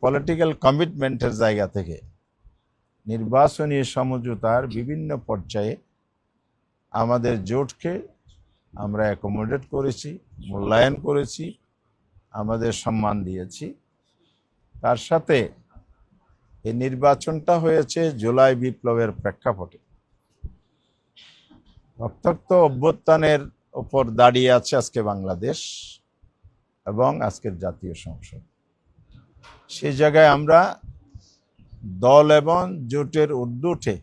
Political কমিটমেন্টের জায়গা থেকে নির্বাচনী সমঝোতার বিভিন্ন পর্যায়ে আমাদের জোটকে আমরা অ্যাকোমোডেট করেছি, মূল্যায়ন করেছি, আমাদের সম্মান দিয়েছি। তার সাথে এই নির্বাচনটা হয়েছে জুলাই বিপ্লবের প্রেক্ষাপটে। রক্তাক্ত অভ্যুত্থানের উপর দাঁড়িয়ে আছে আজকে বাংলাদেশ এবং আজকের জাতীয় সংসদ। সেই জায়গায় আমরা দল এবং জোটের ঊর্ধ্বে উঠে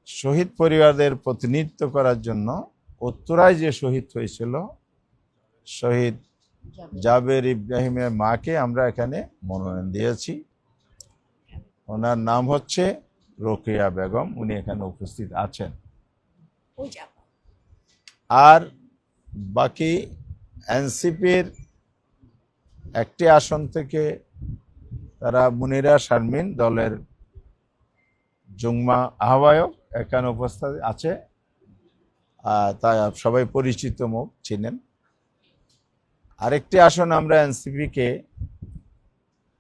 শহীদ পরিবারদের প্রতিনিধিত্ব করার জন্য উত্তরায় যে শহীদ হয়েছিল শহীদ জাবের ইব্রাহিমের মাকে আমরা এখানে মনোনয়ন দিয়েছি। ওনার নাম হচ্ছে রোকেয়া বেগম, উনি এখানে উপস্থিত আছেন। আর বাকি এনসিপির একটি আসন থেকে তারা মুনিরা শারমিন, দলের যুগ্মা আহ্বায়ক, এখানে উপস্থিত আছে। তা সবাই পরিচিত মুখ চিনেন। আরেকটি আসন আমরা এনসিপিকে,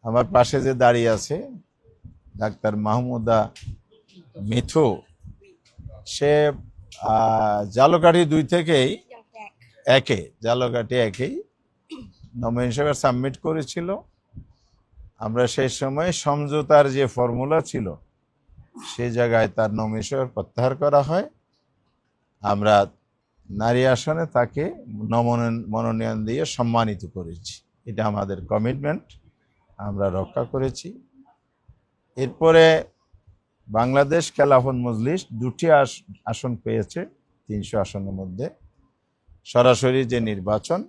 আমার পাশে যে দাঁড়িয়ে আছে ডাক্তার মাহমুদা মিথু, সে জালকাঠি 2 থেকেই জালকাঠি একেই নমিনেশন সাবমিট করেছিল। আমরা সেই সময় সমঝোতার যে ফর্মুলা ছিল সেই জায়গায় তার নমিনেশন প্রত্যাহার করা হয়। আমরা নারী আসনে তাকে মনোনয়ন দিয়ে সম্মানিত করেছি। এটা আমাদের কমিটমেন্ট, আমরা রক্ষা করেছি। এরপরে বাংলাদেশ খেলাফত মজলিস 2টি আসন পেয়েছে 300 আসনের মধ্যে। সরাসরি যে নির্বাচন,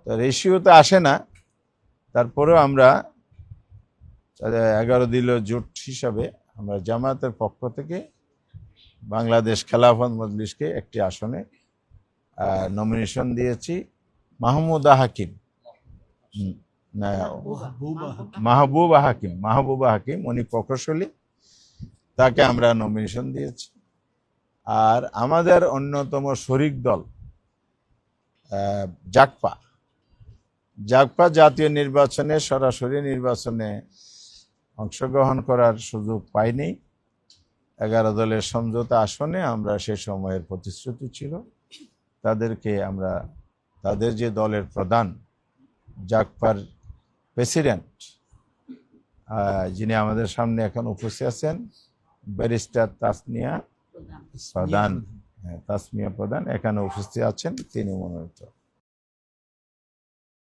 তো রেশিওতে আসে না, তারপরেও আমরা 11 দলীয় জোট হিসাবে আমরা জামায়াতের পক্ষ থেকে বাংলাদেশ খেলাফত মজলিসকে একটি আসনে নমিনেশন দিয়েছি। মাহমুদা হাকিম উনি প্রকৌশলী, তাকে আমরা নমিনেশন দিয়েছি। আর আমাদের অন্যতম শরিক দল জাগপা জাতীয় নির্বাচনে সরাসরি নির্বাচনে অংশগ্রহণ করার সুযোগ পাইনি। 11 দলের সমঝোতা আসনে আমরা সে সময়ের প্রতিশ্রুতি ছিল তাদেরকে আমরা, তাদের যে দলের প্রধান জাগপার প্রেসিডেন্ট যিনি আমাদের সামনে এখন উপস্থিত আছেন, ব্যারিস্টার তাসমিয়া প্রধান এখানে উপস্থিত আছেন, তিনি মনোনীত।